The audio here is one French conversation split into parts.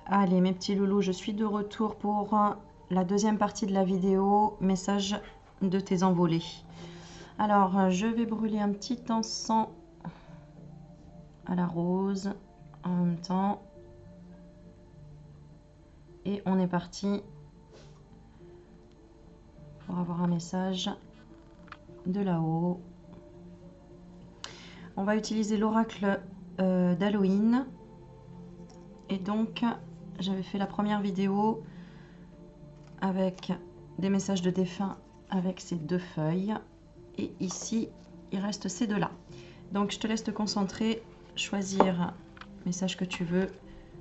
Allez, mes petits loulous, je suis de retour pour la deuxième partie de la vidéo, message de tes envolées. Alors, je vais brûler un petit encens à la rose en même temps. Et on est parti pour avoir un message de là-haut. On va utiliser l'oracle d'Halloween. Et donc, j'avais fait la première vidéo avec des messages de défunts avec ces deux feuilles. Et ici, il reste ces deux-là. Donc, je te laisse te concentrer, choisir le message que tu veux.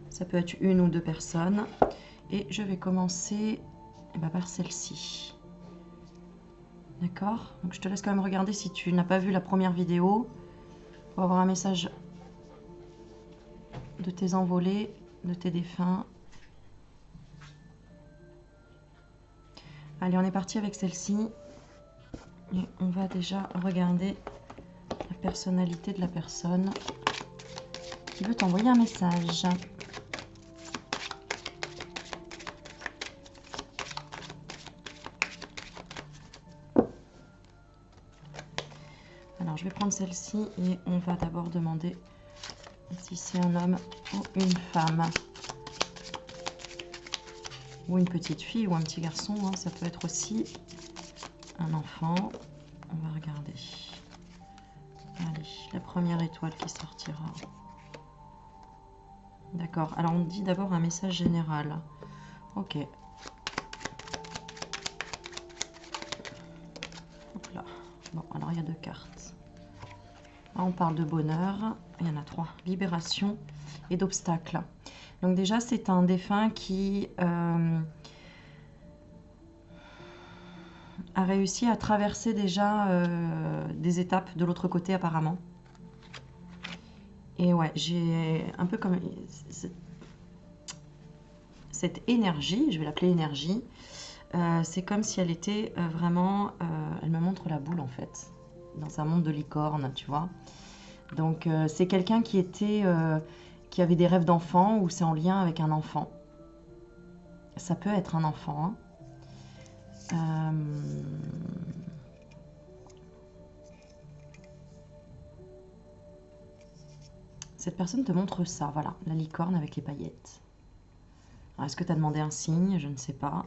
Ça peut être une ou deux personnes. Et je vais commencer par celle-ci. D'accord? Donc, je te laisse quand même regarder si tu n'as pas vu la première vidéo. Pour avoir un message de tes envolées, de tes défunts. Allez, on est parti avec celle-ci. Et on va déjà regarder la personnalité de la personne qui veut t'envoyer un message. Alors, je vais prendre celle-ci et on va d'abord demander si c'est un homme ou une femme. Ou une petite fille ou un petit garçon, hein, ça peut être aussi un enfant. On va regarder. Allez, la première étoile qui sortira. D'accord, alors on dit d'abord un message général. Ok. Hop là. Bon, alors il y a deux cartes. Là, on parle de bonheur. Il y en a trois. Libération et d'obstacles. Donc déjà, c'est un défunt qui a réussi à traverser déjà des étapes de l'autre côté apparemment. Et ouais, j'ai un peu comme cette énergie, je vais l'appeler énergie, c'est comme si elle était vraiment, elle me montre la boule en fait, dans un monde de licorne, tu vois. Donc c'est quelqu'un qui était, qui avait des rêves d'enfant ou c'est en lien avec un enfant. Ça peut être un enfant. Hein. Cette personne te montre ça, voilà, la licorne avec les paillettes. Est-ce que tu as demandé un signe? Je ne sais pas.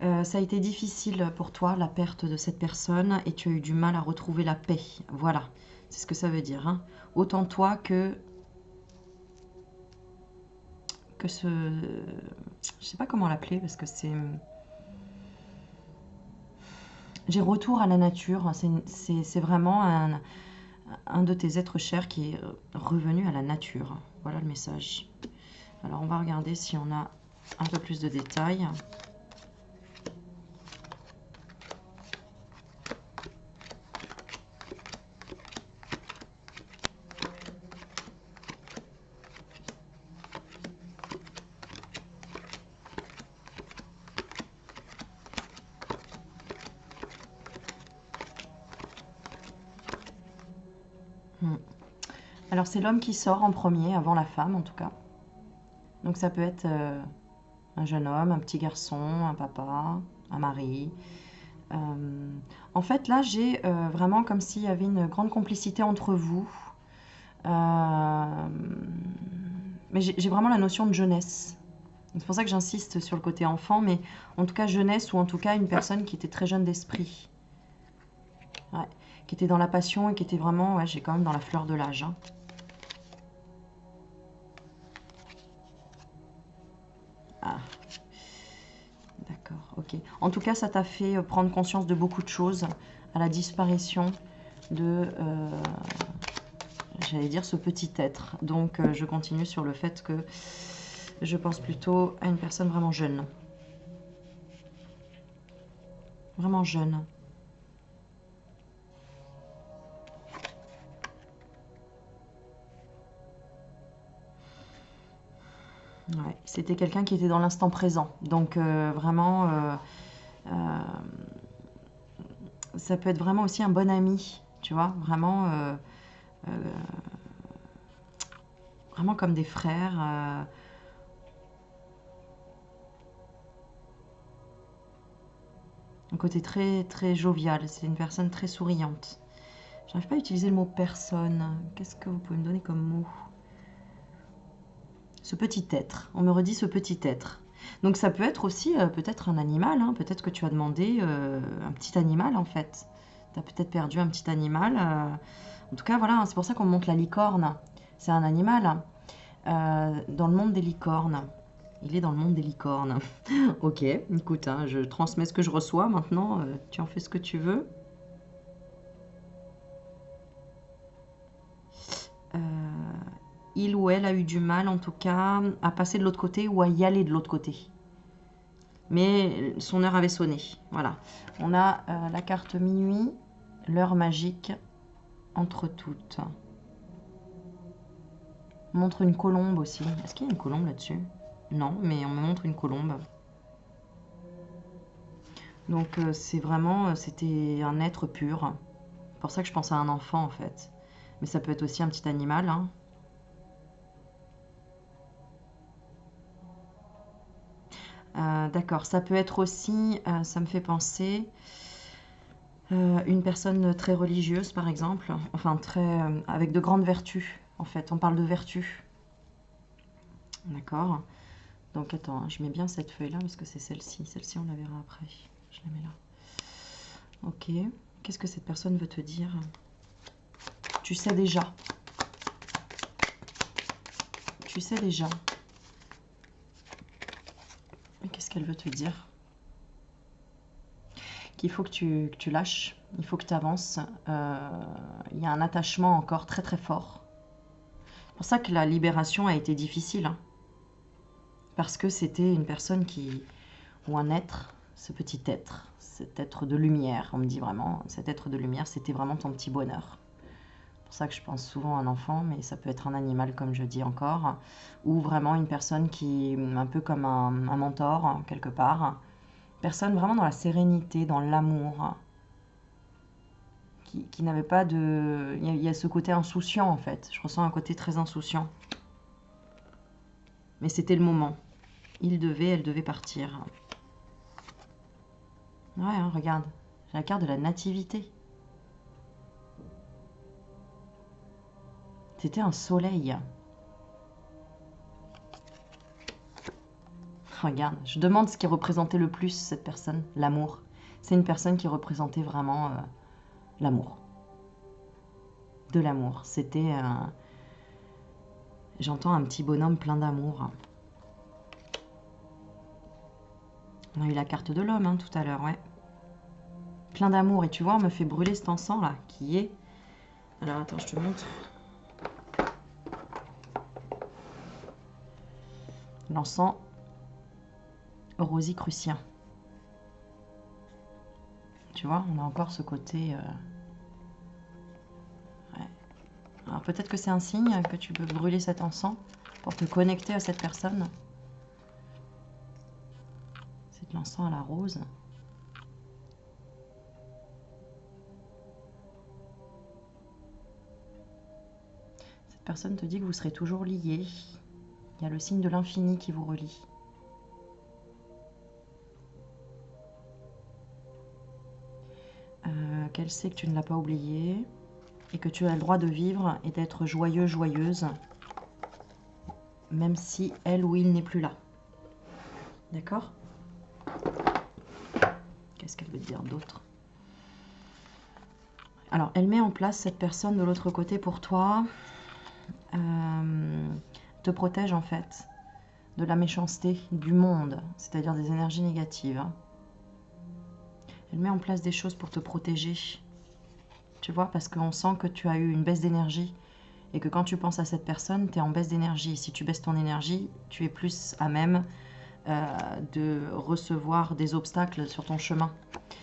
Ça a été difficile pour toi, la perte de cette personne, et tu as eu du mal à retrouver la paix. Voilà, c'est ce que ça veut dire. Hein. Autant toi que ce... Je sais pas comment l'appeler, parce que c'est... J'ai retour à la nature. C'est vraiment un de tes êtres chers qui est revenu à la nature. Voilà le message. Alors, on va regarder si on a un peu plus de détails. Alors, c'est l'homme qui sort en premier, avant la femme en tout cas. Donc, ça peut être un jeune homme, un petit garçon, un papa, un mari. En fait, là, j'ai vraiment comme s'il y avait une grande complicité entre vous. Mais j'ai vraiment la notion de jeunesse. C'est pour ça que j'insiste sur le côté enfant, mais en tout cas jeunesse ou en tout cas une personne qui était très jeune d'esprit. Ouais, qui était dans la passion et qui était vraiment, ouais, j'ai quand même dans la fleur de l'âge. Hein. Ah, d'accord, ok. En tout cas, ça t'a fait prendre conscience de beaucoup de choses à la disparition de, j'allais dire, ce petit être. Donc, je continue sur le fait que je pense plutôt à une personne vraiment jeune. Vraiment jeune. Ouais, c'était quelqu'un qui était dans l'instant présent. Donc, vraiment, ça peut être vraiment aussi un bon ami, tu vois, vraiment Vraiment comme des frères. Un côté très, très jovial. C'est une personne très souriante. J'arrive pas à utiliser le mot personne. Qu'est-ce que vous pouvez me donner comme mot? Ce petit être. On me redit ce petit être. Donc ça peut être aussi peut-être un animal. Hein. Peut-être que tu as demandé un petit animal en fait. Tu as peut-être perdu un petit animal. En tout cas, voilà, c'est pour ça qu'on montre la licorne. C'est un animal dans le monde des licornes. Il est dans le monde des licornes. Ok, écoute, hein, je transmets ce que je reçois maintenant. Tu en fais ce que tu veux. Il ou elle a eu du mal, en tout cas, à passer de l'autre côté ou à y aller de l'autre côté. Mais son heure avait sonné. Voilà. On a la carte minuit, l'heure magique, entre toutes. On montre une colombe aussi. Est-ce qu'il y a une colombe là-dessus? Non, mais on me montre une colombe. Donc c'est vraiment, c'était un être pur. C'est pour ça que je pense à un enfant en fait. Mais ça peut être aussi un petit animal. Hein. D'accord, ça peut être aussi, ça me fait penser, une personne très religieuse par exemple. Enfin, très, avec de grandes vertus en fait. On parle de vertus. D'accord. Donc attends, hein, je mets bien cette feuille là parce que c'est celle-ci. Celle-ci on la verra après. Je la mets là. Ok. Qu'est-ce que cette personne veut te dire? Tu sais déjà. Tu sais déjà. Mais qu'est-ce qu'elle veut te dire? Qu'il faut que tu lâches. Il faut que tu avances. Il y a un attachement encore très très fort. C'est pour ça que la libération a été difficile. Hein. Parce que c'était une personne qui... Ou un être, ce petit être. Cet être de lumière, on me dit vraiment. Cet être de lumière, c'était vraiment ton petit bonheur. C'est pour ça que je pense souvent à un enfant, mais ça peut être un animal, comme je dis encore. Ou vraiment une personne qui est un peu comme un mentor, quelque part. Personne vraiment dans la sérénité, dans l'amour. Qui n'avait pas de... Il y a ce côté insouciant, en fait. Je ressens un côté très insouciant. Mais c'était le moment. Elle devait partir. Ouais, hein, regarde. J'ai la carte de la nativité. C'était un soleil. Regarde, je demande ce qui représentait le plus cette personne, l'amour. C'est une personne qui représentait vraiment l'amour. De l'amour. C'était un... J'entends un petit bonhomme plein d'amour. On a eu la carte de l'homme hein, tout à l'heure, ouais. Plein d'amour. Et tu vois, on me fait brûler cet encens là, qui est... Alors attends, je te montre. L'encens rosicrucien. Tu vois, on a encore ce côté... Ouais. Alors peut-être que c'est un signe que tu peux brûler cet encens pour te connecter à cette personne. C'est de l'encens à la rose. Cette personne te dit que vous serez toujours liés. Il y a le signe de l'infini qui vous relie. Qu'elle sait que tu ne l'as pas oublié et que tu as le droit de vivre et d'être joyeux, joyeuse, même si elle ou il n'est plus là. D'accord? Qu'est-ce qu'elle veut dire d'autre? Alors, elle met en place cette personne de l'autre côté pour toi, te protège en fait de la méchanceté du monde, c'est-à-dire des énergies négatives. Elle met en place des choses pour te protéger. Tu vois, parce qu'on sent que tu as eu une baisse d'énergie et que quand tu penses à cette personne, tu es en baisse d'énergie. Si tu baisses ton énergie, tu es plus à même de recevoir des obstacles sur ton chemin.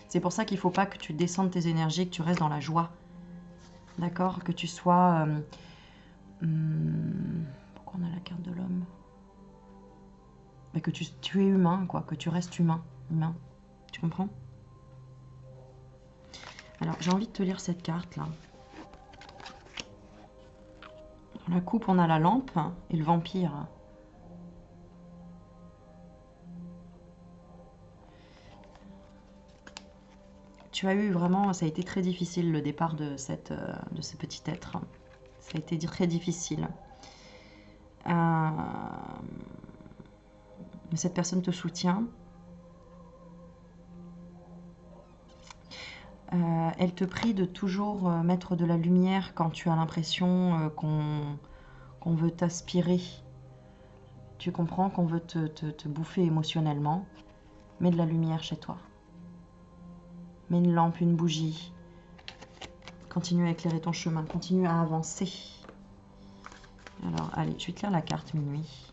C'est pour ça qu'il ne faut pas que tu descendes tes énergies, que tu restes dans la joie. D'accord? Que tu sois... pourquoi on a la carte de l'homme? Que tu es humain, quoi. Que tu restes humain. Tu comprends? Alors, j'ai envie de te lire cette carte-là. Dans la coupe, on a la lampe et le vampire. Tu as eu vraiment, ça a été très difficile le départ de ce petit être. Ça a été très difficile. Mais cette personne te soutient. Elle te prie de toujours mettre de la lumière quand tu as l'impression qu'on veut t'aspirer. Tu comprends qu'on veut te bouffer émotionnellement. Mets de la lumière chez toi. Mets une lampe, une bougie. Continue à éclairer ton chemin. Continue à avancer. Alors, allez, je vais te lire la carte minuit.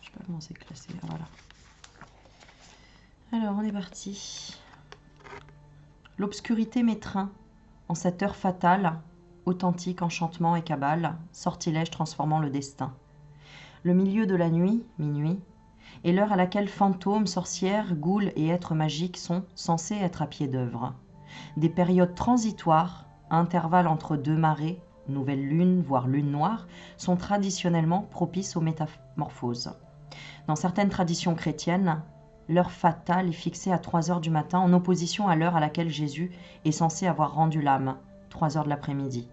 Je sais pas comment c'est classé. Ah, voilà. Alors, on est parti. L'obscurité m'étreint en cette heure fatale, authentique enchantement et cabale, sortilège transformant le destin. Le milieu de la nuit, minuit, est l'heure à laquelle fantômes, sorcières, ghouls et êtres magiques sont censés être à pied d'œuvre. Des périodes transitoires, intervalles entre deux marées, nouvelle lune, voire lune noire, sont traditionnellement propices aux métamorphoses. Dans certaines traditions chrétiennes, l'heure fatale est fixée à 3 heures du matin en opposition à l'heure à laquelle Jésus est censé avoir rendu l'âme, 3 heures de l'après-midi.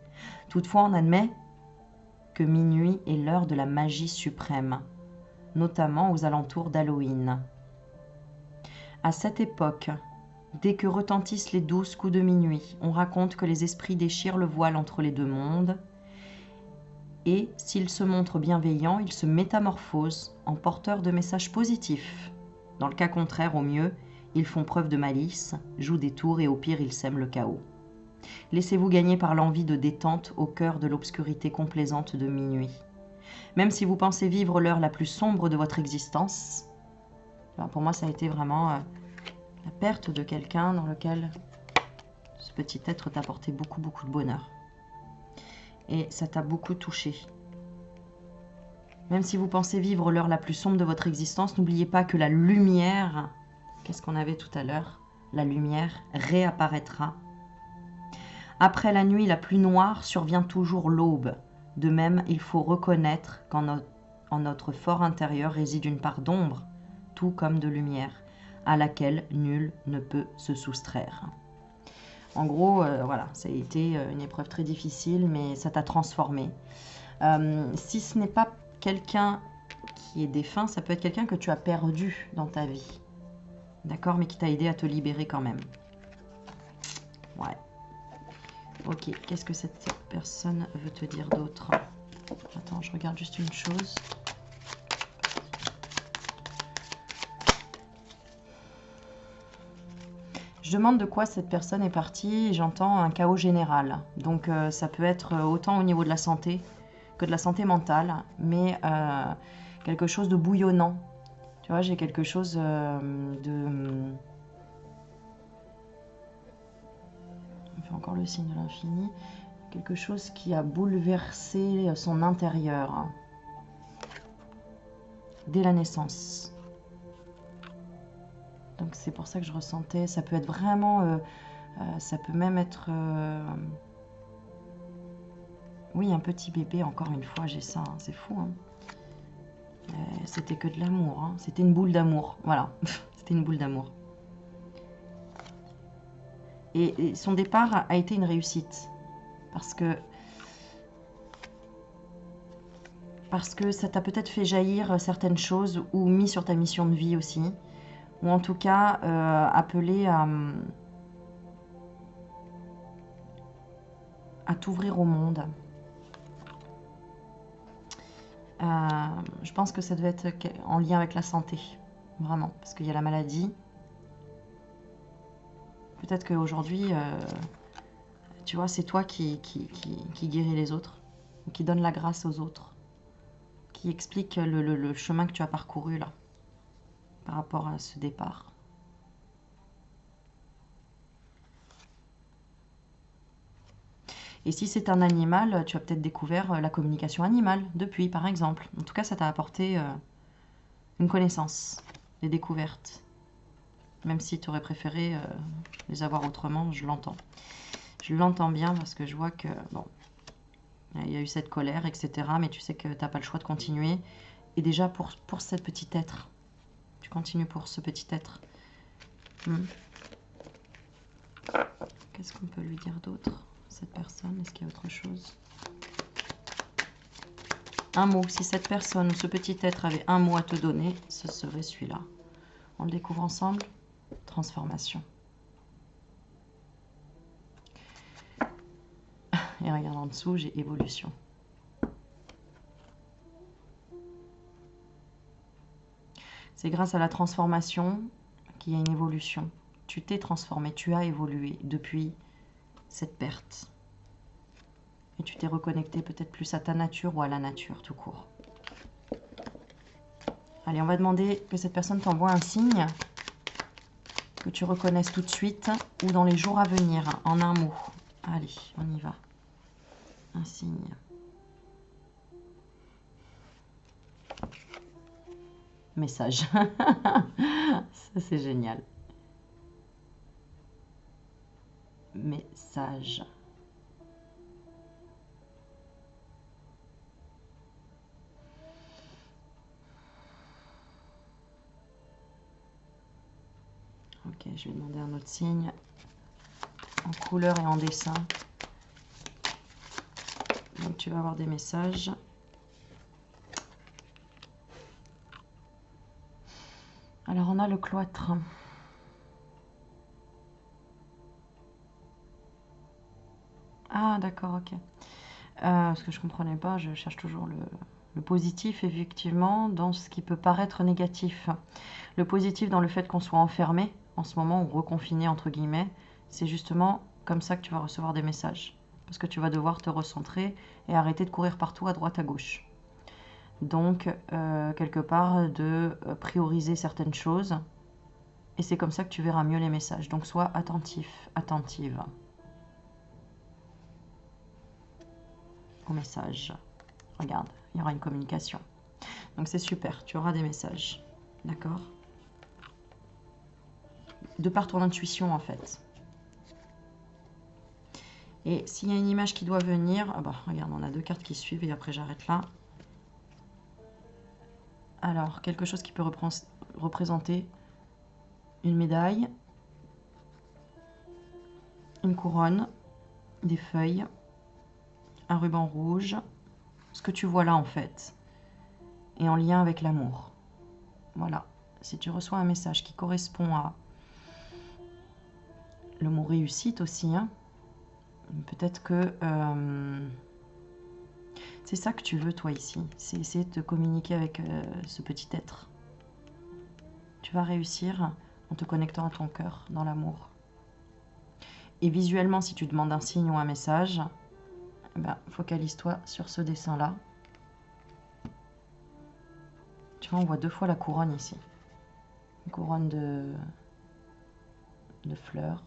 Toutefois, on admet que minuit est l'heure de la magie suprême, notamment aux alentours d'Halloween. À cette époque, dès que retentissent les 12 coups de minuit, on raconte que les esprits déchirent le voile entre les deux mondes et, s'ils se montrent bienveillants, ils se métamorphosent en porteurs de messages positifs. Dans le cas contraire, au mieux, ils font preuve de malice, jouent des tours et au pire, ils sèment le chaos. Laissez-vous gagner par l'envie de détente au cœur de l'obscurité complaisante de minuit. Même si vous pensez vivre l'heure la plus sombre de votre existence, pour moi ça a été vraiment la perte de quelqu'un dans lequel ce petit être t'a apporté beaucoup de bonheur. Et ça t'a beaucoup touché. Même si vous pensez vivre l'heure la plus sombre de votre existence, n'oubliez pas que la lumière, qu'est-ce qu'on avait tout à l'heure? La lumière réapparaîtra. Après la nuit la plus noire survient toujours l'aube. De même, il faut reconnaître qu'en notre fort intérieur réside une part d'ombre, tout comme de lumière, à laquelle nul ne peut se soustraire. En gros, voilà, ça a été une épreuve très difficile, mais ça t'a transformé. Si ce n'est pas quelqu'un qui est défunt, ça peut être quelqu'un que tu as perdu dans ta vie. D'accord, mais qui t'a aidé à te libérer quand même. Ouais. Ok, qu'est-ce que cette personne veut te dire d'autre? Attends, je regarde juste une chose. Je demande de quoi cette personne est partie. J'entends un chaos général. Donc ça peut être autant au niveau de la santé que de la santé mentale, mais quelque chose de bouillonnant. Tu vois, j'ai quelque chose de... On fait encore le signe de l'infini. Quelque chose qui a bouleversé son intérieur dès la naissance. Donc c'est pour ça que je ressentais, ça peut être vraiment, ça peut même être, oui, un petit bébé, encore une fois, j'ai ça, hein, c'est fou. Hein. C'était que de l'amour, hein. C'était une boule d'amour, voilà, c'était une boule d'amour. Et son départ a été une réussite, parce que ça t'a peut-être fait jaillir certaines choses, ou mis sur ta mission de vie aussi, ou en tout cas appelé à t'ouvrir au monde. Je pense que ça devait être en lien avec la santé, vraiment, parce qu'il y a la maladie. Peut-être qu'aujourd'hui, tu vois, c'est toi qui guéris les autres, ou qui donne la grâce aux autres, qui explique le chemin que tu as parcouru là, par rapport à ce départ. Et si c'est un animal, tu as peut-être découvert la communication animale depuis, par exemple. En tout cas, ça t'a apporté une connaissance. les découvertes. Même si tu aurais préféré les avoir autrement, je l'entends. Je l'entends bien parce que je vois que, bon, il y a eu cette colère, etc. Mais tu sais que tu n'as pas le choix de continuer. Et déjà, pour cette petite être, tu continues pour ce petit être. Qu'est-ce qu'on peut lui dire d'autre, cette personne? Est-ce qu'il y a autre chose? Un mot. Si cette personne ou ce petit être avait un mot à te donner, ce serait celui-là. On le découvre ensemble. Transformation. Et regarde en dessous, j'ai évolution. C'est grâce à la transformation qu'il y a une évolution. Tu t'es transformé, tu as évolué depuis cette perte. Et tu t'es reconnecté peut-être plus à ta nature ou à la nature tout court. Allez, on va demander que cette personne t'envoie un signe que tu reconnaisses tout de suite ou dans les jours à venir, en un mot. Allez, on y va. Un signe. Message. Ça, c'est génial. Message. Ok, je vais demander un autre signe en couleur et en dessin. Donc tu vas avoir des messages. Alors on a le cloître. Ah d'accord, ok. Ce que je comprenais pas, je cherche toujours le positif, effectivement, dans ce qui peut paraître négatif. Le positif dans le fait qu'on soit enfermé, en ce moment, ou reconfiné, entre guillemets, c'est justement comme ça que tu vas recevoir des messages. Parce que tu vas devoir te recentrer et arrêter de courir partout à droite, à gauche. Donc, quelque part, de prioriser certaines choses. Et c'est comme ça que tu verras mieux les messages. Donc, sois attentif, attentive aux messages. Regarde, il y aura une communication. Donc, c'est super, tu auras des messages. D'accord? De par ton intuition, en fait. Et s'il y a une image qui doit venir... Ah bah, regarde, on a deux cartes qui suivent et après j'arrête là. Alors, quelque chose qui peut représenter une médaille, une couronne, des feuilles, un ruban rouge, ce que tu vois là en fait, et en lien avec l'amour. Voilà, si tu reçois un message qui correspond à le mot réussite aussi, hein, peut-être que c'est ça que tu veux toi ici, c'est essayer de te communiquer avec ce petit être. Tu vas réussir en te connectant à ton cœur, dans l'amour. Et visuellement, si tu demandes un signe ou un message, eh ben, focalise-toi sur ce dessin-là. Tu vois, on voit deux fois la couronne ici. Une couronne de fleurs,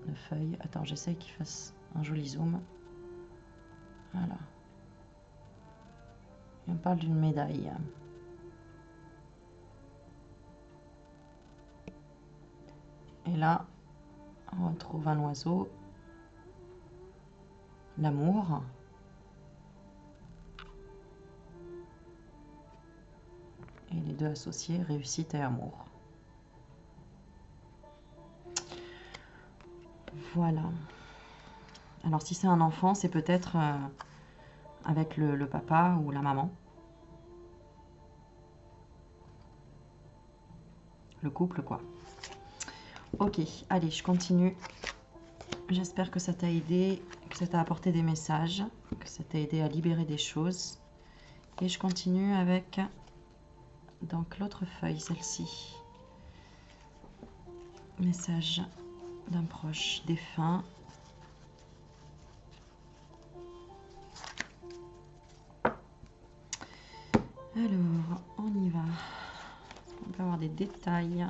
de feuilles. Attends, j'essaye qu'il fasse un joli zoom. Voilà. Et on parle d'une médaille. Et là, on retrouve un oiseau. L'amour. Et les deux associés, réussite et amour. Voilà. Alors si c'est un enfant, c'est peut-être avec le papa ou la maman. Le couple, quoi. Ok, allez, je continue. J'espère que ça t'a aidé, que ça t'a apporté des messages, que ça t'a aidé à libérer des choses. Et je continue avec donc l'autre feuille, celle-ci. Message d'un proche défunt. Alors, on y va. On peut avoir des détails.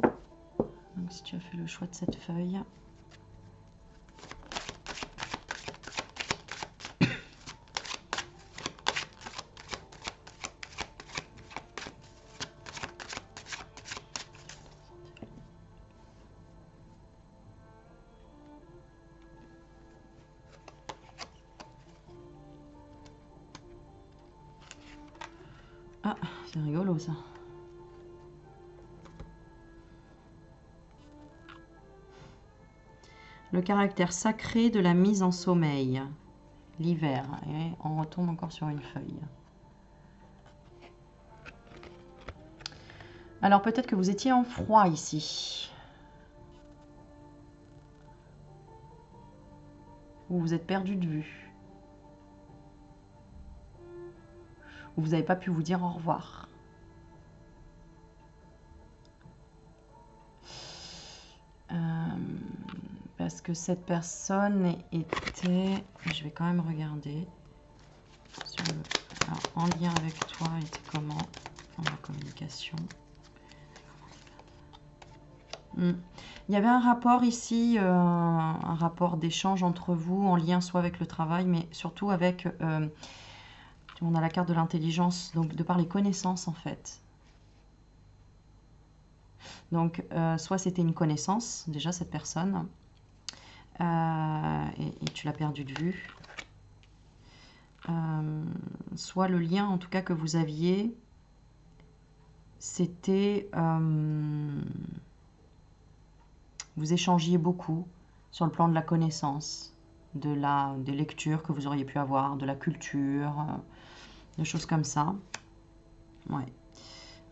Donc, si tu as fait le choix de cette feuille. C'est rigolo ça. Le caractère sacré de la mise en sommeil. L'hiver. Et on retombe encore sur une feuille. Alors peut-être que vous étiez en froid ici. Ou vous êtes perdu de vue. Ou vous n'avez pas pu vous dire au revoir. Parce que cette personne était... Je vais quand même regarder. Alors, en lien avec toi, était comment dans la communication. Il y avait un rapport ici, un rapport d'échange entre vous, en lien soit avec le travail, mais surtout avec... on a la carte de l'intelligence, donc de par les connaissances en fait. Donc, soit c'était une connaissance, déjà cette personne, et tu l'as perdu de vue. Soit le lien en tout cas que vous aviez, c'était... vous échangiez beaucoup sur le plan de la connaissance, des lectures que vous auriez pu avoir, de la culture, des choses comme ça. Ouais.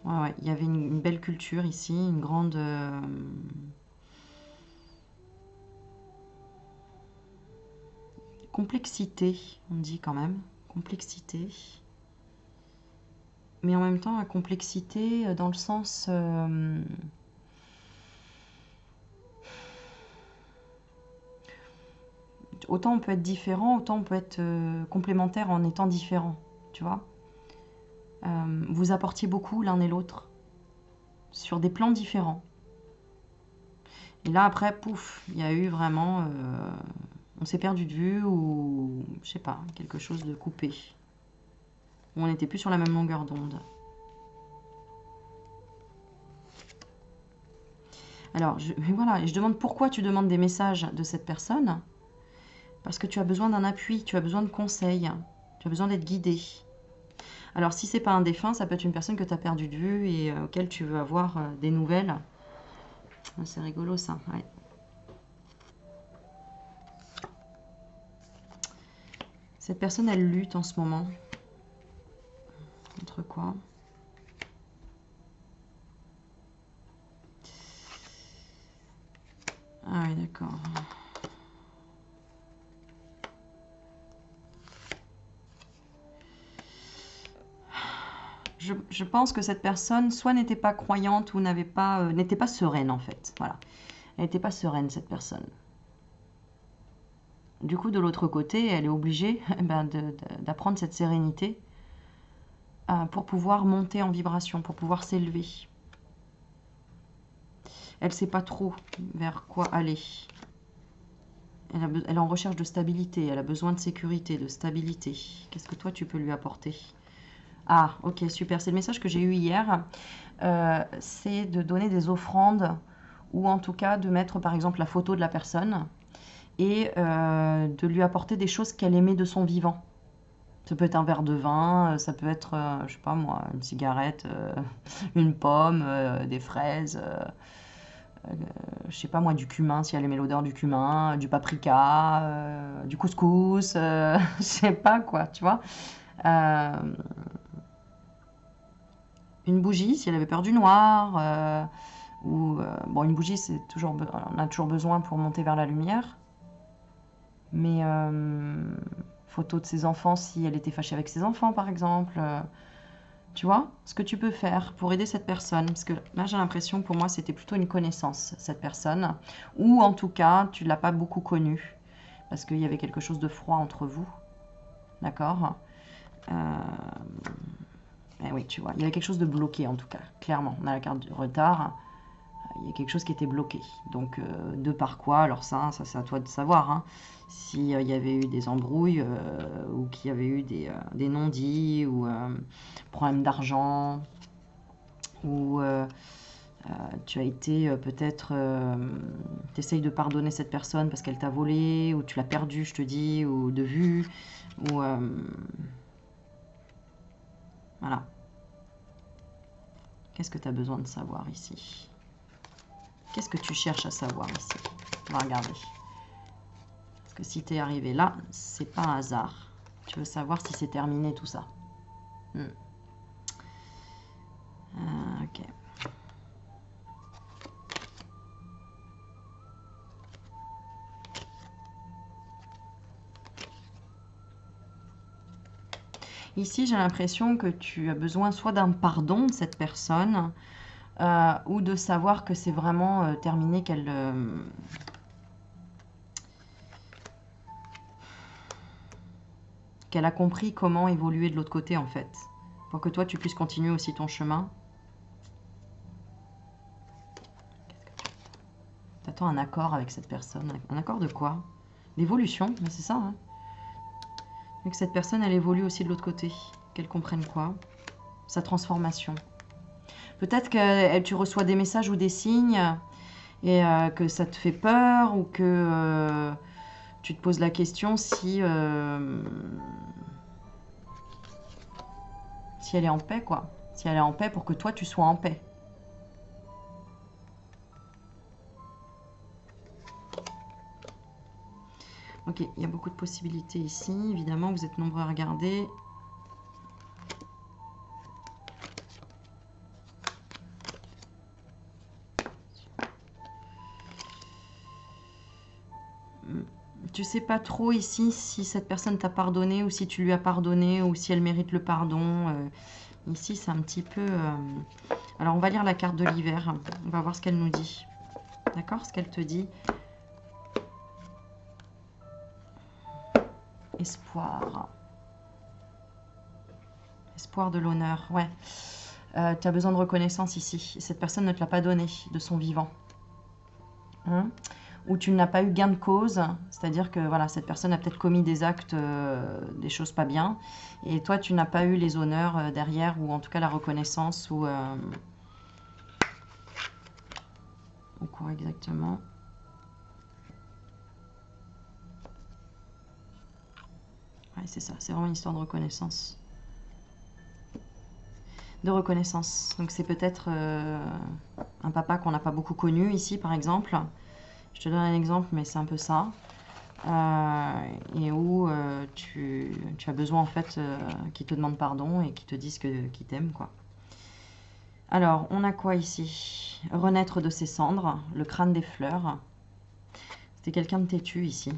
Ouais, il y avait une belle culture ici, une grande... complexité, on dit quand même. Complexité. Mais en même temps, la complexité dans le sens... autant on peut être différent, autant on peut être complémentaire en étant différent, tu vois. Vous apportiez beaucoup l'un et l'autre sur des plans différents. Et là, après, pouf, il y a eu vraiment... on s'est perdu de vue ou, je sais pas, quelque chose de coupé. Où on n'était plus sur la même longueur d'onde. Alors, voilà, et je demande pourquoi tu demandes des messages de cette personne. Parce que tu as besoin d'un appui, tu as besoin de conseils, tu as besoin d'être guidé. Alors, si c'est pas un défunt, ça peut être une personne que tu as perdu de vue et auquel tu veux avoir des nouvelles. C'est rigolo ça, ouais. Cette personne, elle lutte en ce moment. Contre quoi? Ah oui, d'accord. Je pense que cette personne, soit n'était pas croyante ou n'était pas sereine en fait. Voilà. Elle n'était pas sereine, cette personne. Du coup, de l'autre côté, elle est obligée d'apprendre cette sérénité pour pouvoir monter en vibration, pour pouvoir s'élever. Elle ne sait pas trop vers quoi aller. Elle est en recherche de stabilité, elle a besoin de sécurité, de stabilité. Qu'est-ce que toi, tu peux lui apporter? Ah, ok, super. C'est le message que j'ai eu hier. C'est de donner des offrandes ou en tout cas de mettre par exemple la photo de la personne et de lui apporter des choses qu'elle aimait de son vivant. Ça peut être un verre de vin, ça peut être, je sais pas moi, une cigarette, une pomme, des fraises, je sais pas moi, du cumin si elle aimait l'odeur du cumin, du paprika, du couscous, je sais pas quoi, tu vois. Une bougie si elle avait peur du noir, bon, une bougie, c'est toujours, on a toujours besoin pour monter vers la lumière. Mais photo de ses enfants si elle était fâchée avec ses enfants, par exemple. Tu vois, ce que tu peux faire pour aider cette personne. Parce que là, j'ai l'impression, pour moi, c'était plutôt une connaissance, cette personne. Ou en tout cas, tu ne l'as pas beaucoup connue. Parce qu'il y avait quelque chose de froid entre vous. D'accord oui, tu vois, il y avait quelque chose de bloqué, en tout cas. Clairement, on a la carte du retard. Il y a quelque chose qui était bloqué. Donc, de par quoi? Alors ça c'est à toi de savoir. Hein. S'il y avait eu des embrouilles ou qu'il y avait eu des non-dits ou problèmes d'argent ou tu as été peut-être... tu essayes de pardonner cette personne parce qu'elle t'a volé ou tu l'as perdue, je te dis, ou de vue. Ou... voilà. Qu'est-ce que tu as besoin de savoir ici? Qu'est-ce que tu cherches à savoir ici? On va regarder. Parce que si tu es arrivé là, c'est pas un hasard. Tu veux savoir si c'est terminé tout ça. Ok. Ici, j'ai l'impression que tu as besoin soit d'un pardon de cette personne, ou de savoir que c'est vraiment terminé, qu'elle a compris comment évoluer de l'autre côté, en fait. Pour que toi, tu puisses continuer aussi ton chemin. T'attends un accord avec cette personne. Un accord de quoi? L'évolution, c'est ça, hein. Et que cette personne, elle évolue aussi de l'autre côté. Qu'elle comprenne quoi? Sa transformation. Peut-être que tu reçois des messages ou des signes et que ça te fait peur, ou que tu te poses la question si elle est en paix, quoi. Si elle est en paix pour que toi, tu sois en paix. Ok, il y a beaucoup de possibilités ici. Évidemment, vous êtes nombreux à regarder. Tu sais pas trop ici si cette personne t'a pardonné, ou si tu lui as pardonné, ou si elle mérite le pardon. Ici, c'est un petit peu... Alors, on va lire la carte de l'hiver. On va voir ce qu'elle nous dit. D'accord? Ce qu'elle te dit. Espoir. Espoir de l'honneur. Ouais. Tu as besoin de reconnaissance ici. Cette personne ne te l'a pas donné de son vivant. Ou tu n'as pas eu gain de cause, c'est-à-dire que voilà, cette personne a peut-être commis des actes, des choses pas bien, et toi tu n'as pas eu les honneurs derrière, ou en tout cas la reconnaissance, ou quoi exactement? Ouais, c'est ça, c'est vraiment une histoire de reconnaissance. De reconnaissance. Donc c'est peut-être un papa qu'on n'a pas beaucoup connu ici, par exemple. Je te donne un exemple, mais c'est un peu ça. Et où tu as besoin en fait qu'ils te demandent pardon et qu'ils te disent qu'ils t'aiment, quoi. Alors, on a quoi ici? Renaître de ses cendres, le crâne des fleurs. C'était quelqu'un de têtu ici.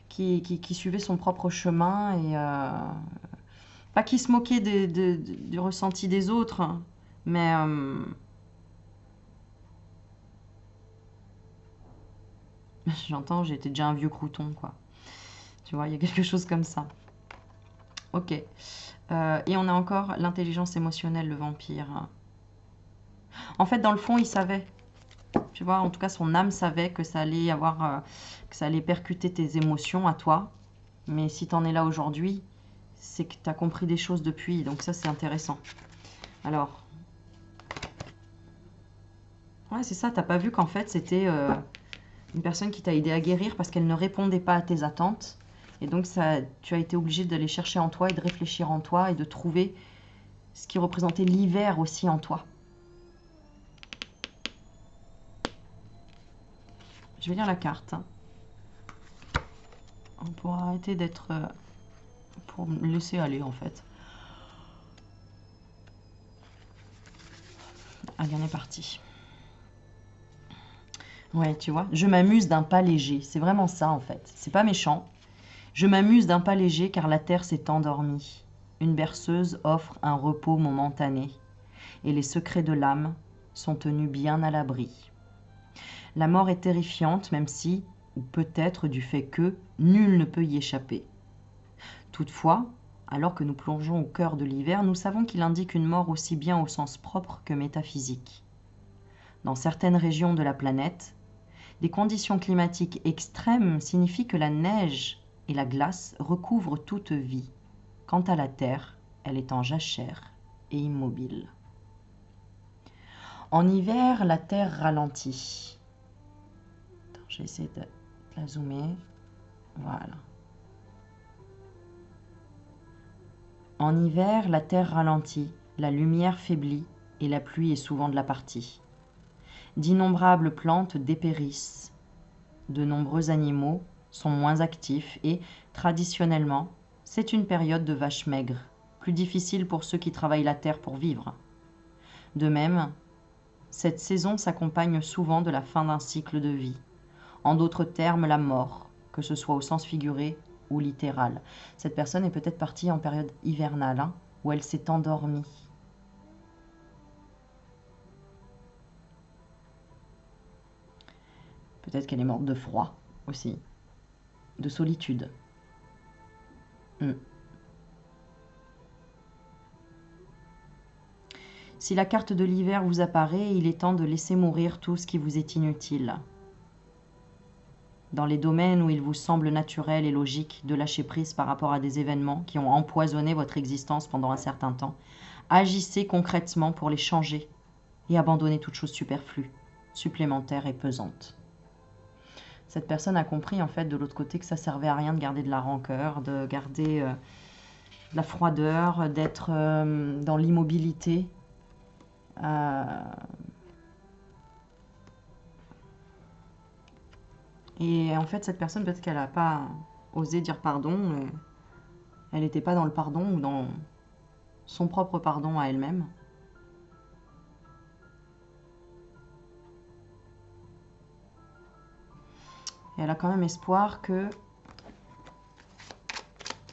Qui suivait son propre chemin et... pas qui se moquait du ressenti des autres, mais... j'entends, j'étais déjà un vieux crouton, quoi. Tu vois, il y a quelque chose comme ça. Ok. Et on a encore l'intelligence émotionnelle, le vampire. En fait, dans le fond, il savait. Tu vois, en tout cas, son âme savait que ça allait avoir, que ça allait percuter tes émotions à toi. Mais si tu en es là aujourd'hui, c'est que tu as compris des choses depuis. Donc ça, c'est intéressant. Alors, ouais, c'est ça. T'as pas vu qu'en fait, c'était une personne qui t'a aidé à guérir parce qu'elle ne répondait pas à tes attentes. Et donc, ça, tu as été obligé d'aller chercher en toi et de réfléchir en toi et de trouver ce qui représentait l'hiver aussi en toi. Je vais lire la carte. On pourra arrêter d'être... pour me laisser aller, en fait. Allez, on est parti. Ouais, tu vois, je m'amuse d'un pas léger. C'est vraiment ça, en fait. C'est pas méchant. Je m'amuse d'un pas léger car la terre s'est endormie. Une berceuse offre un repos momentané. Et les secrets de l'âme sont tenus bien à l'abri. La mort est terrifiante, même si, ou peut-être du fait que, nul ne peut y échapper. Toutefois, alors que nous plongeons au cœur de l'hiver, nous savons qu'il indique une mort aussi bien au sens propre que métaphysique. Dans certaines régions de la planète, des conditions climatiques extrêmes signifient que la neige et la glace recouvrent toute vie. Quant à la terre, elle est en jachère et immobile. En hiver, la terre ralentit. Attends, je vais essayer de la zoomer. Voilà. En hiver, la terre ralentit, la lumière faiblit et la pluie est souvent de la partie. D'innombrables plantes dépérissent. De nombreux animaux sont moins actifs et, traditionnellement, c'est une période de vaches maigres, plus difficile pour ceux qui travaillent la terre pour vivre. De même, cette saison s'accompagne souvent de la fin d'un cycle de vie. En d'autres termes, la mort, que ce soit au sens figuré ou littéral. Cette personne est peut-être partie en période hivernale, hein, où elle s'est endormie. Peut-être qu'elle est morte de froid aussi, de solitude. Si la carte de l'hiver vous apparaît, il est temps de laisser mourir tout ce qui vous est inutile. Dans les domaines où il vous semble naturel et logique de lâcher prise par rapport à des événements qui ont empoisonné votre existence pendant un certain temps, agissez concrètement pour les changer et abandonner toute chose superflue, supplémentaire et pesante. Cette personne a compris en fait de l'autre côté que ça servait à rien de garder de la rancœur, de garder de la froideur, d'être dans l'immobilité. Et en fait, cette personne, peut-être qu'elle n'a pas osé dire pardon. Elle n'était pas dans le pardon ou dans son propre pardon à elle-même. Et elle a quand même espoir que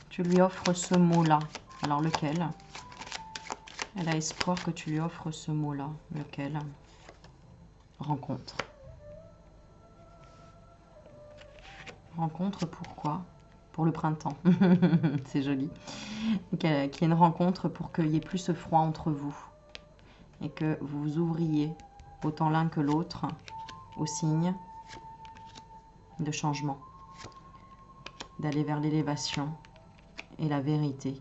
tu lui offres ce mot-là. Alors lequel? Elle a espoir que tu lui offres ce mot-là. Lequel? Rencontre. Rencontre, pourquoi? Pour le printemps. C'est joli. Qu'il y ait une rencontre pour qu'il n'y ait plus ce froid entre vous. Et que vous vous ouvriez, autant l'un que l'autre, aux signes de changement. D'aller vers l'élévation et la vérité.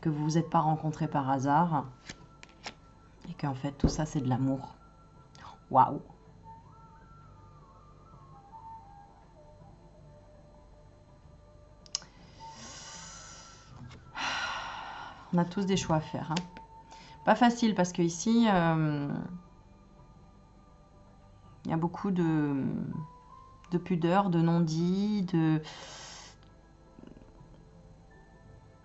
Que vous ne vous êtes pas rencontrés par hasard. Et qu'en fait, tout ça, c'est de l'amour. Waouh! On a tous des choix à faire. Hein. Pas facile parce que ici, il y a beaucoup de pudeur, de non-dit,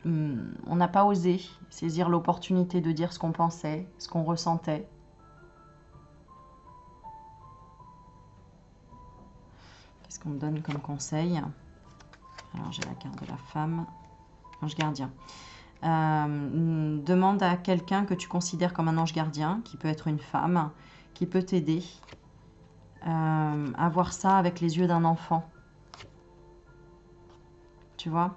on n'a pas osé saisir l'opportunité de dire ce qu'on pensait, ce qu'on ressentait. Qu'est-ce qu'on me donne comme conseil? Alors j'ai la carte de la femme, ange gardien. Demande à quelqu'un que tu considères comme un ange gardien, qui peut être une femme, qui peut t'aider à voir ça avec les yeux d'un enfant. Tu vois?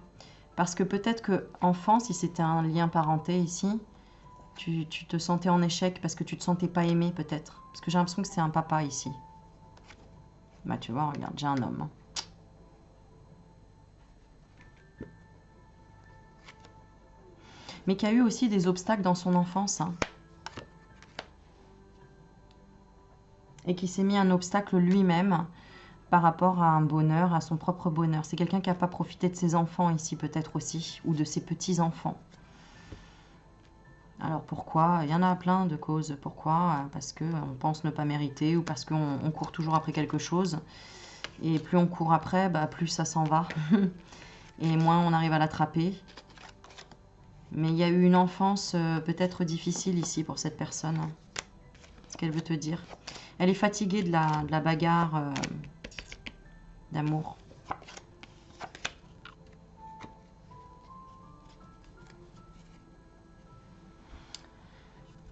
Parce que peut-être que enfant, si c'était un lien parenté ici, tu te sentais en échec parce que tu te sentais pas aimé peut-être. Parce que j'ai l'impression que c'est un papa ici. Bah tu vois, regarde, j'ai un homme. Hein. Mais qui a eu aussi des obstacles dans son enfance. Hein. Et qui s'est mis un obstacle lui-même par rapport à un bonheur, à son propre bonheur. C'est quelqu'un qui n'a pas profité de ses enfants ici peut-être aussi, ou de ses petits-enfants. Alors pourquoi? Il y en a plein de causes. Pourquoi? Parce qu'on pense ne pas mériter ou parce qu'on court toujours après quelque chose. Et plus on court après, bah, plus ça s'en va. Et moins on arrive à l'attraper. Mais il y a eu une enfance peut-être difficile ici pour cette personne. Ce qu'elle veut te dire. Elle est fatiguée de la bagarre d'amour.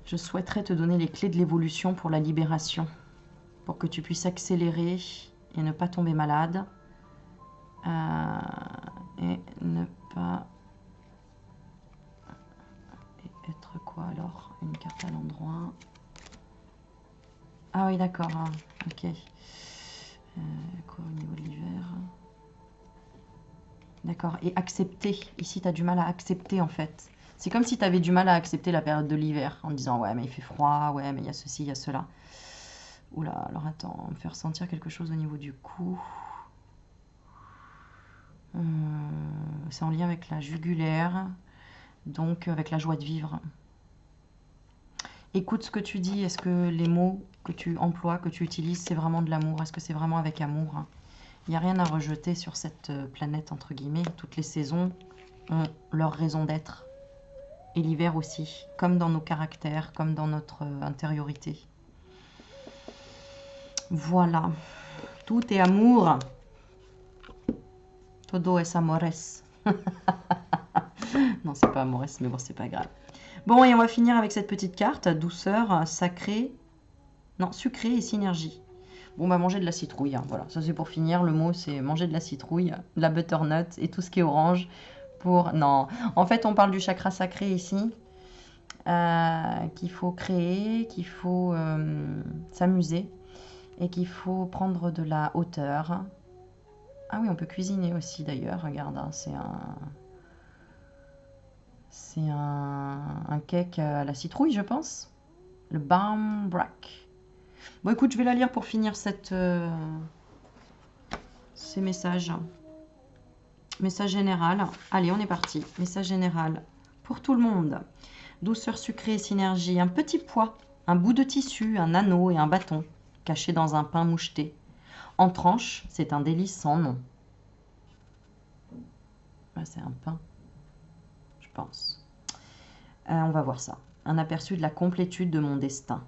Je souhaiterais te donner les clés de l'évolution pour la libération. Pour que tu puisses accélérer et ne pas tomber malade. Et ne pas... Et être quoi alors? Une carte à l'endroit. Ah oui, d'accord. Hein. Ok. Quoi au niveau de l'hiver? D'accord. Et accepter. Ici, tu as du mal à accepter en fait. C'est comme si tu avais du mal à accepter la période de l'hiver en disant ouais mais il fait froid, ouais mais il y a ceci, il y a cela. Oula, alors attends, on me fait ressentir quelque chose au niveau du cou. C'est en lien avec la jugulaire, donc avec la joie de vivre. Écoute ce que tu dis. Est-ce que les mots que tu emploies, que tu utilises, c'est vraiment de l'amour? Est-ce que c'est vraiment avec amour? Il n'y a rien à rejeter sur cette planète, entre guillemets. Toutes les saisons ont leur raison d'être. Et l'hiver aussi, comme dans nos caractères, comme dans notre intériorité. Voilà. Tout est amour. Todo es amores. Non, c'est pas amores, mais bon, c'est pas grave. Bon, et on va finir avec cette petite carte. Douceur, sacrée. Non, sucrée et synergie. Bon, on va manger de la citrouille. Hein. Voilà, ça c'est pour finir. Le mot, c'est manger de la citrouille, de la butternut et tout ce qui est orange. Pour... Non, en fait, on parle du chakra sacré ici. Qu'il faut créer, qu'il faut s'amuser et qu'il faut prendre de la hauteur. Ah oui, on peut cuisiner aussi d'ailleurs, regarde, hein, c'est un cake à la citrouille, je pense. Le Barmbrack. Bon, écoute, je vais la lire pour finir ces messages. Message général. Allez, on est parti. Message général pour tout le monde. Douceur sucrée, synergie, un petit pois, un bout de tissu, un anneau et un bâton, cachés dans un pain moucheté. En tranche, c'est un délice sans nom. Ah, c'est un pain, je pense. On va voir ça. Un aperçu de la complétude de mon destin.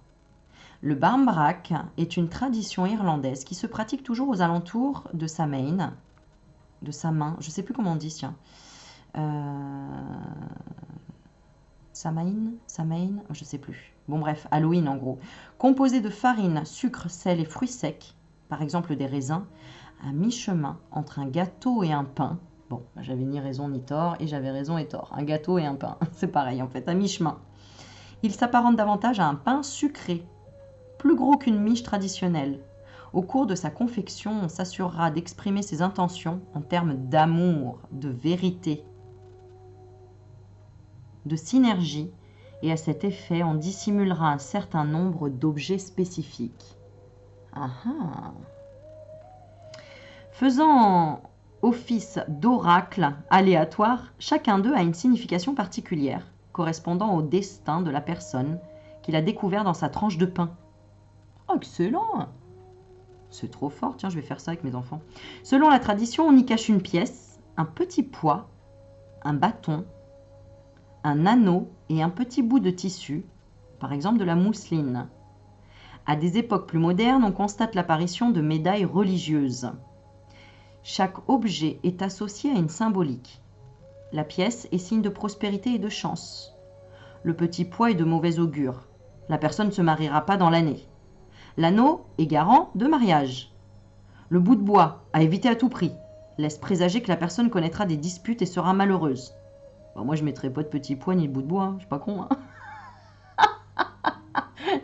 Le barmbrack est une tradition irlandaise qui se pratique toujours aux alentours de Samhain. De sa main, je ne sais plus comment on dit, tiens. Samhain, je sais plus. Bon bref, Halloween en gros. Composé de farine, sucre, sel et fruits secs, par exemple des raisins, à mi-chemin entre un gâteau et un pain. Bon, j'avais ni raison ni tort, et j'avais raison et tort. Un gâteau et un pain, c'est pareil en fait, à mi-chemin. Il s'apparente davantage à un pain sucré, plus gros qu'une miche traditionnelle. Au cours de sa confection, on s'assurera d'exprimer ses intentions en termes d'amour, de vérité, de synergie, et à cet effet, on dissimulera un certain nombre d'objets spécifiques. Faisant office d'oracle aléatoire, chacun d'eux a une signification particulière, correspondant au destin de la personne qu'il a découvert dans sa tranche de pain. Oh, excellent! C'est trop fort, tiens, je vais faire ça avec mes enfants. Selon la tradition, on y cache une pièce, un petit pois, un bâton, un anneau et un petit bout de tissu, par exemple de la mousseline. À des époques plus modernes, on constate l'apparition de médailles religieuses. Chaque objet est associé à une symbolique. La pièce est signe de prospérité et de chance. Le petit pois est de mauvais augure. La personne ne se mariera pas dans l'année. L'anneau est garant de mariage. Le bout de bois, à éviter à tout prix, laisse présager que la personne connaîtra des disputes et sera malheureuse. Bon, moi, je ne mettrai pas de petit pois ni de bout de bois, hein. Je suis pas con. Hein.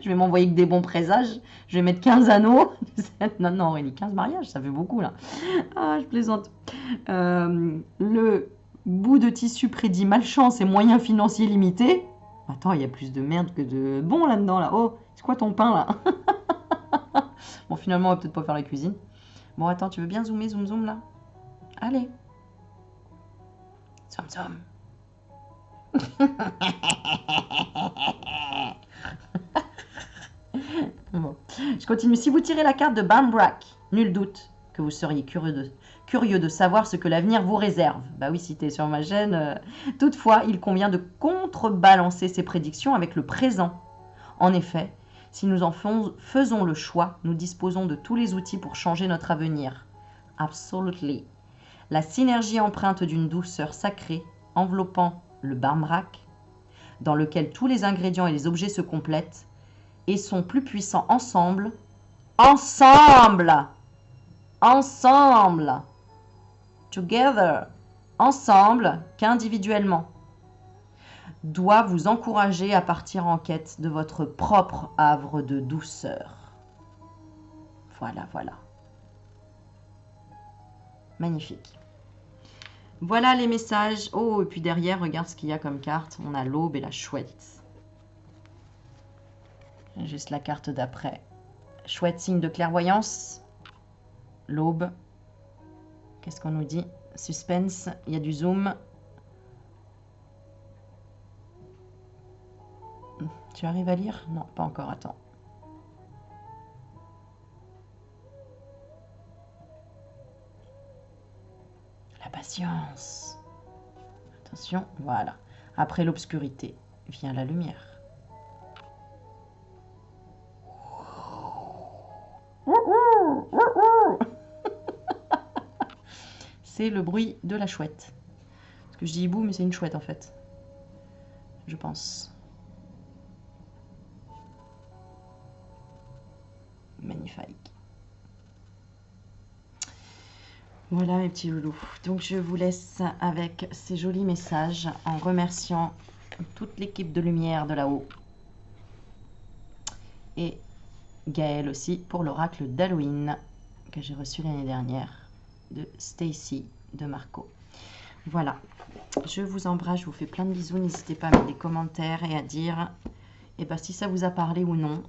Je vais m'envoyer que des bons présages. Je vais mettre 15 anneaux. Non, non, Aurélie, 15 mariages, ça fait beaucoup là. Ah, je plaisante. Le bout de tissu prédit malchance et moyens financiers limités. Attends, il y a plus de merde que de bon là-dedans là. Oh, c'est quoi ton pain là? Bon, finalement, on va peut-être pas faire la cuisine. Bon, attends, tu veux bien zoomer, zoom, zoom, là? Allez. Zoom, zoom. Bon. Je continue. Si vous tirez la carte de Barmbrack, nul doute que vous seriez curieux de savoir ce que l'avenir vous réserve. Bah oui, si tu es sur ma chaîne. Toutefois, il convient de contrebalancer ces prédictions avec le présent. En effet, si nous en faisons le choix, nous disposons de tous les outils pour changer notre avenir. Absolutely. La synergie empreinte d'une douceur sacrée enveloppant le barmbrack, dans lequel tous les ingrédients et les objets se complètent et sont plus puissants ensemble, together, ensemble qu'individuellement, doit vous encourager à partir en quête de votre propre havre de douceur. Voilà, voilà. Magnifique. Voilà les messages. Oh, et puis derrière, regarde ce qu'il y a comme carte. On a l'aube et la chouette. Juste la carte d'après. Chouette, signe de clairvoyance. L'aube. Qu'est-ce qu'on nous dit? Suspense. Il y a du zoom. Tu arrives à lire? Non, pas encore, attends. La patience. Attention, voilà. Après l'obscurité vient la lumière. C'est le bruit de la chouette. Parce que je dis hibou, mais c'est une chouette en fait. Je pense. Magnifique. Voilà mes petits loulous. Donc je vous laisse avec ces jolis messages en remerciant toute l'équipe de lumière de là-haut. Et Gaëlle aussi pour l'oracle d'Halloween que j'ai reçu l'année dernière de Stacy de Marco. Voilà, je vous embrasse, je vous fais plein de bisous. N'hésitez pas à mettre des commentaires et à dire si ça vous a parlé ou non.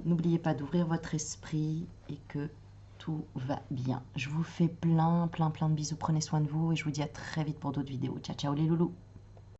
N'oubliez pas d'ouvrir votre esprit et que tout va bien. Je vous fais plein de bisous. Prenez soin de vous et je vous dis à très vite pour d'autres vidéos. Ciao, ciao les loulous.